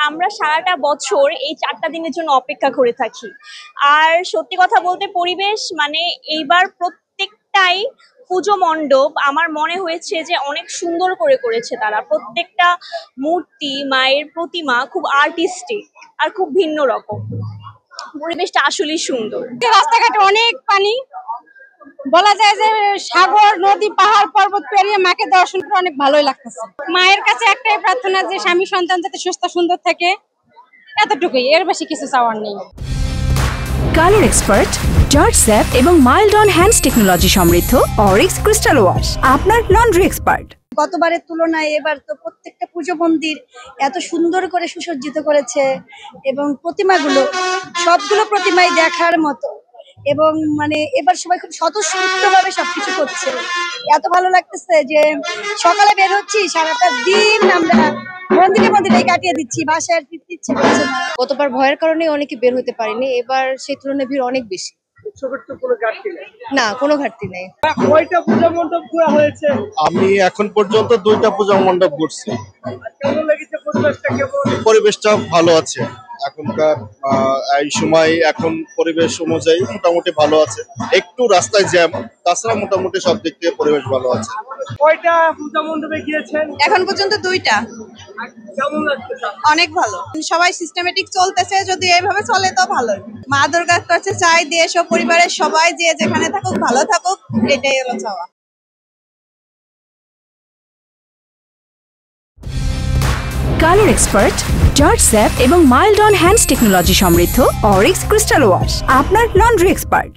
আমরা সারাটা বছর এই 4টা দিনের জন্য অপেক্ষা করে থাকি। আর সত্যি কথা বলতে পরিবেশ মানে এইবার প্রত্যেকটাই পুজো মণ্ডপ আমার মনে হয়েছে যে অনেক সুন্দর করে করেছে তারা। প্রত্যেকটা মূর্তি, মায়ের প্রতিমা খুব আর্টিস্টিক আর খুব ভিন্ন রকম। পরিবেশটা আসলেই সুন্দর। রাস্তাঘাটে অনেক পানি, বলা যায় যে সাগর, নদী, পাহাড়, পর্বত পেরিয়ে মাকে দর্শন করে অনেক ভালোই লাগতেছে। মায়ের কাছে একটাই প্রার্থনা যে স্বামী সন্তান যাতে সুস্থ সুন্দর থাকে, এতটুকুই, এর বেশি কিছু চাওয়ার নেই। কালার এক্সপার্ট, জর্জ স্যাপ এবং মাইল্ড অন হ্যান্ডস টেকনোলজি সমৃদ্ধ অরিক্স ক্রিস্টাল ওয়াশ আপনার লন্ড্রি এক্সপার্ট। গতবারের তুলনায় এবার তো প্রত্যেকটা পুজো মন্দির এত সুন্দর করে সুসজ্জিত করেছে এবং প্রতিমাগুলো সবগুলো প্রতিমাই দেখার মতো, এবং মানে এবার সবাই খুব স্বতঃস্ফূর্তভাবে সবকিছু করছে। এত ভালো লাগতেছে যে সকালে বের হচ্ছি, সারাটা দিন আমরা মন্দিরে মন্দিরে কাটিয়ে দিচ্ছি, বাসায় আর ফিরতে ইচ্ছে করছে না। গতবার ভয়ের কারণে অনেকে বের হতে পারেনি, এবার সেই তুলনায় ভিড় অনেক বেশি। না, কোনো ঘাটতি নেই। কয়টা পূজা মণ্ডপ ঘোরা হয়েছে? আমি এখন পর্যন্ত 2টা পূজা মণ্ডপ ঘুরছি। কেমন লেগেছে পরিবেশটা? কেমন? পরিবেশটা ভালো আছে এখনকার এই সময়, এখন পরিবেশ অনুযায়ী মোটামুটি ভালো আছে। একটু রাস্তায় জ্যাম, তাছাড়া মোটামুটি সব দিক থেকে পরিবেশ ভালো আছে। কয়টা পূজা মণ্ডপে গিয়েছেন? এখন পর্যন্ত 2টা। কেমন লাগছে? অনেক ভালো, সবাই সিস্টেমেটিক চলতেছে, যদি এইভাবে চলে তো ভালোই। মা দুর্গার কাছে চাই দেশ ও পরিবারের সবাই যে যেখানে থাকুক ভালো থাকুক, এটাই হলো চাওয়া। কালার এক্সপার্ট, জর্জ স্যাপ এবং মাইল্ড অন হ্যান্ডস টেকনোলজি সমৃদ্ধ অরিক্স ক্রিস্টাল ওয়াশ আপনার লন্ড্রি এক্সপার্ট।